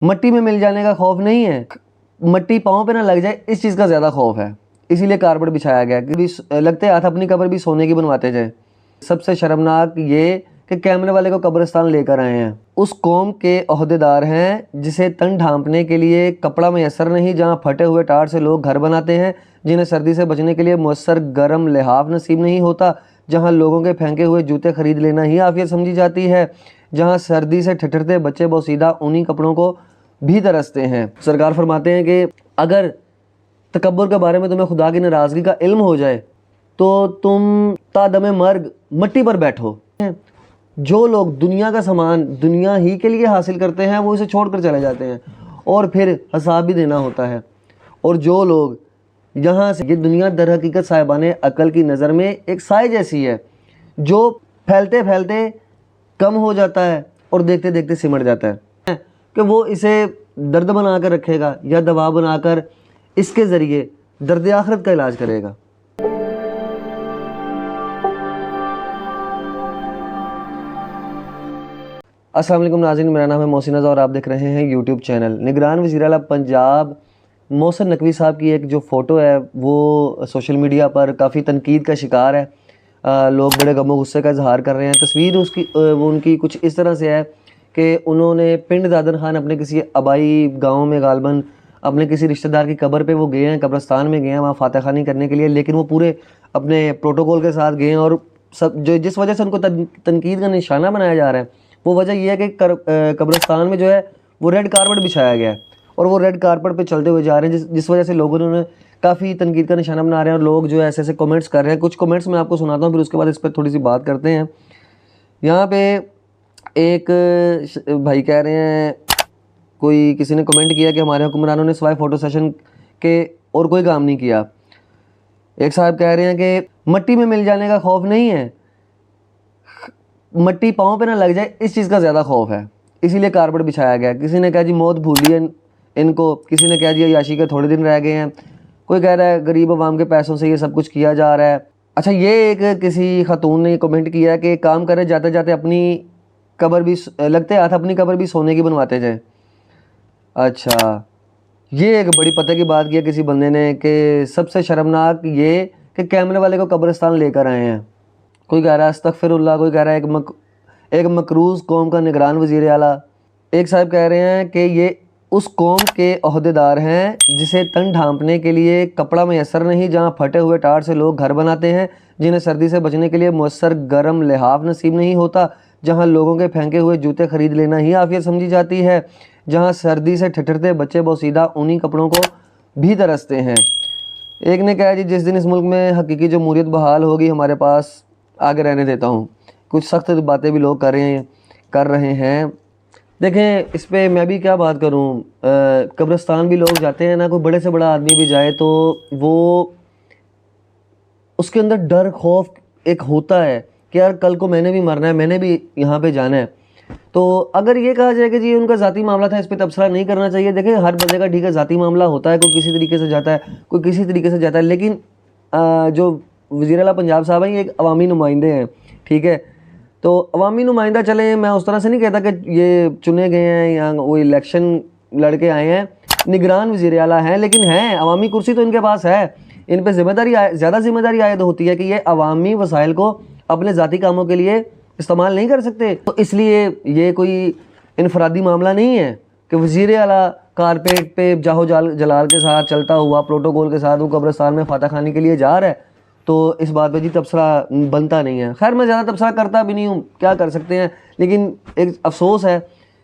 मट्टी में मिल जाने का खौफ नहीं है, मट्टी पाँव पे ना लग जाए इस चीज़ का ज़्यादा खौफ है। इसीलिए कारपेट बिछाया गया कि लगते हाथ अपनी कब्र भी सोने की बनवाते जाए। सबसे शर्मनाक ये कि कैमरे वाले को कब्रिस्तान लेकर आए हैं, उस कौम के ओहदेदार हैं जिसे तन ढांपने के लिए कपड़ा मैसर नहीं, जहाँ फटे हुए टाट से लोग घर बनाते हैं, जिन्हें सर्दी से बचने के लिए मुयस्सर गर्म लिहाफ नसीब नहीं होता, जहाँ लोगों के फेंके हुए जूते खरीद लेना ही आफियत समझी जाती है, जहाँ सर्दी से ठिठुरते बच्चे बोसीदा उन्हीं कपड़ों को भी तरसते हैं। सरकार फरमाते हैं कि अगर तकब्बुर के बारे में तुम्हें खुदा की नाराज़गी का इल्म हो जाए तो तुम तादमे मर्ग मट्टी पर बैठो। जो लोग दुनिया का सामान दुनिया ही के लिए हासिल करते हैं वो इसे छोड़कर चले जाते हैं और फिर हिसाब भी देना होता है। और जो लोग यहाँ से, ये दुनिया दर हकीकत साहिबाने अकल की नज़र में एक साए जैसी है जो फैलते फैलते कम हो जाता है और देखते देखते सिमट जाता है कि वो इसे दर्द बनाकर रखेगा या दवा बनाकर इसके ज़रिए दर्द आखिरत का इलाज करेगा। अस्सलाम वालेकुम नाज़रीन, मेरा नाम है मोहसिन रज़ा और आप देख रहे हैं यूट्यूब चैनल। निगरान वज़ीर आला पंजाब मोहसिन नकवी साहब की एक जो फ़ोटो है वो सोशल मीडिया पर काफ़ी तनकीद का शिकार है। लोग बड़े गमो गुस्से का इजहार कर रहे हैं। तस्वीर उनकी कुछ इस तरह से है कि उन्होंने पिंड दादन खान अपने किसी आबाई गाँव में गालबन अपने किसी रिश्तेदार की कब्र पे वो गए हैं, कब्रस्तान में गए हैं वहाँ फातह खानी करने के लिए, लेकिन वो पूरे अपने प्रोटोकॉल के साथ गए हैं और सब जो जिस वजह से उनको तनकीद का निशाना बनाया जा रहा है वो वजह यह है कि कब्रस्तान में जो है वो रेड कारपेट बिछाया गया है और वो रेड कारपेट पे चलते हुए जा रहे हैं, जिस वजह से लोगों ने उन्हें काफ़ी तनकीद का निशाना बना रहे हैं और लोग जो है ऐसे ऐसे कमेंट्स कर रहे हैं। कुछ कमेंट्स मैं आपको सुनाता हूँ, फिर उसके बाद इस पर थोड़ी सी बात करते हैं। यहाँ पे एक भाई कह रहे हैं, कोई किसी ने कमेंट किया कि हमारे हुक्मरानों ने सिवाय फ़ोटो सेशन के और कोई काम नहीं किया। एक साहब कह रहे हैं कि मट्टी में मिल जाने का खौफ नहीं है, मट्टी पाँव पे ना लग जाए इस चीज़ का ज़्यादा खौफ है, इसीलिए कारपेट बिछाया गया। किसी ने कहा जी मौत भूली है इनको, किसी ने कहा जी याशी के थोड़े दिन रह गए हैं, कोई कह रहा है गरीब अवाम के पैसों से ये सब कुछ किया जा रहा है। अच्छा, ये एक किसी खातून ने कमेंट किया कि काम करे जाते जाते अपनी कब्र भी लगते हाथ अपनी कब्र भी सोने की बनवाते जाए। अच्छा, ये एक बड़ी पते की बात किया किसी बंदे ने कि सबसे शर्मनाक ये कि कैमरे वाले को कब्रिस्तान लेकर आए हैं। कोई कह रहा है अस्तगफिरुल्लाह, कोई कह रहा है एक मकरूज़ कौम का निगरान वज़ीर आला। एक साहब कह रहे हैं कि ये उस कौम के ओहदेदार हैं जिसे तन ढांपने के लिए कपड़ा मैसर नहीं, जहाँ फटे हुए टाट से लोग घर बनाते हैं, जिन्हें सर्दी से बचने के लिए मुयस्सर गर्म लिहाफ नसीब नहीं होता, जहाँ लोगों के फेंके हुए जूते खरीद लेना ही आफियत समझी जाती है, जहाँ सर्दी से ठिठुरते बच्चे बोसीदा उन्हीं कपड़ों को भी तरसते हैं। एक ने कहा जी जिस दिन इस मुल्क में हकीकी जमहूरियत बहाल होगी हमारे पास आगे रहने देता हूँ। कुछ सख्त बातें भी लोग कर रहे हैं। देखें, इस पे मैं भी क्या बात करूँ, कब्रिस्तान भी लोग जाते हैं ना, कोई बड़े से बड़ा आदमी भी जाए तो वो उसके अंदर डर खौफ एक होता है कि यार कल को मैंने भी मरना है, मैंने भी यहाँ पे जाना है। तो अगर ये कहा जाए कि जी उनका ज़ाती मामला था, इस पर तबसरा नहीं करना चाहिए। देखिए, हर बंदे का ठीक है ज़ाती मामला होता है, कोई किसी तरीके से जाता है, कोई किसी तरीके से जाता है, लेकिन जो वज़ीर आला पंजाब साहब हैं ये एक अवामी नुमाइंदे हैं, ठीक है। तो अवामी नुमाइंदा चले, मैं उस तरह से नहीं कहता कि ये चुने गए हैं या वो इलेक्शन लड़के आए हैं, निगरान वज़ीर आला हैं, लेकिन हैं अवामी कुर्सी तो इनके पास है। इन पर ज़्यादा जिम्मेदारी आयद होती है कि ये अवामी वसाइल को अपने ज़ाती कामों के लिए इस्तेमाल नहीं कर सकते। तो इसलिए ये कोई इनफरादी मामला नहीं है कि वज़ीर आला कारपेट पे जाहो जलाल के साथ चलता हुआ प्रोटोकॉल के साथ वो कब्रिस्तान में फातह खानी के लिए जा रहा है। तो इस बात पे जी तबसरा बनता नहीं है। खैर, मैं ज़्यादा तबसरा करता भी नहीं हूँ, क्या कर सकते हैं, लेकिन एक अफसोस है।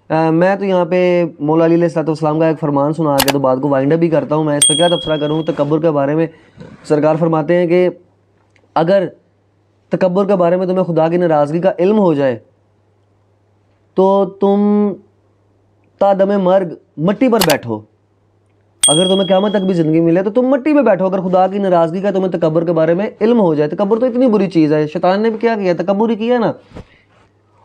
मैं तो यहाँ पे मौला अली अलैहिस्सलाम का एक फरमान सुना के तो बात को वाइंड अप भी करता हूँ। मैं इस पर क्या तबसरा करूँ। तकब्बुर के बारे में सरकार फरमाते हैं कि अगर तकब्बुर के बारे में तुम्हें खुदा की नाराज़गी का इल्म हो जाए तो तुम तादमे मर्ग मट्टी पर बैठो। अगर तुम्हें क़यामत तक भी ज़िंदगी मिले तो तुम मट्टी पे बैठो, अगर खुदा की नाराज़गी का तुम्हें तकब्बुर के बारे में इल्म हो जाए। तकब्बुर तो इतनी बुरी चीज़ है, शैतान ने भी क्या किया, तकब्बुर ही किया ना।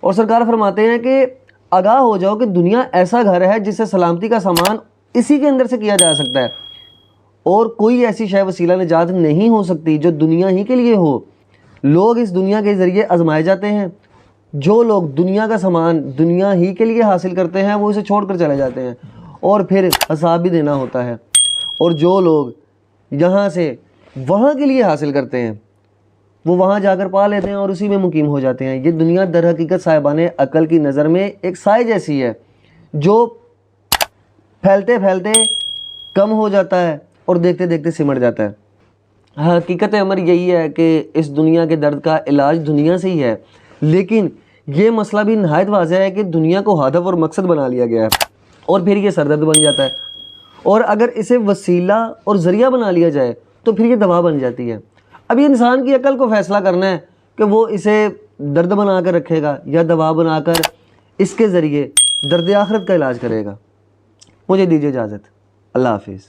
और सरकार फरमाते हैं कि आगाह हो जाओ कि दुनिया ऐसा घर है जिससे सलामती का सामान इसी के अंदर से किया जा सकता है और कोई ऐसी शय वसीला निजात नहीं हो सकती जो दुनिया ही के लिए हो। लोग इस दुनिया के ज़रिए आजमाए जाते हैं। जो लोग दुनिया का सामान दुनिया ही के लिए हासिल करते हैं वो इसे छोड़ कर चले जाते हैं और फिर हिसाब भी देना होता है। और जो लोग यहाँ से वहाँ के लिए हासिल करते हैं वो वहाँ जाकर पा लेते हैं और उसी में मुकीम हो जाते हैं। ये दुनिया दर हकीकत साहिबाने अकल की नज़र में एक साए जैसी है जो फैलते फैलते कम हो जाता है और देखते देखते सिमट जाता है। हकीकत अमर यही है कि इस दुनिया के दर्द का इलाज दुनिया से ही है, लेकिन ये मसला भी नहायत वाज़ेह है कि दुनिया को हदफ और मकसद बना लिया गया है और फिर ये सरदर्द बन जाता है। और अगर इसे वसीला और ज़रिया बना लिया जाए तो फिर ये दवा बन जाती है। अब ये इंसान की अकल को फ़ैसला करना है कि वो इसे दर्द बना कर रखेगा या दवा बनाकर इसके ज़रिए दर्द आखिरत का इलाज करेगा। मुझे दीजिए इजाज़त। अल्लाह हाफिज़।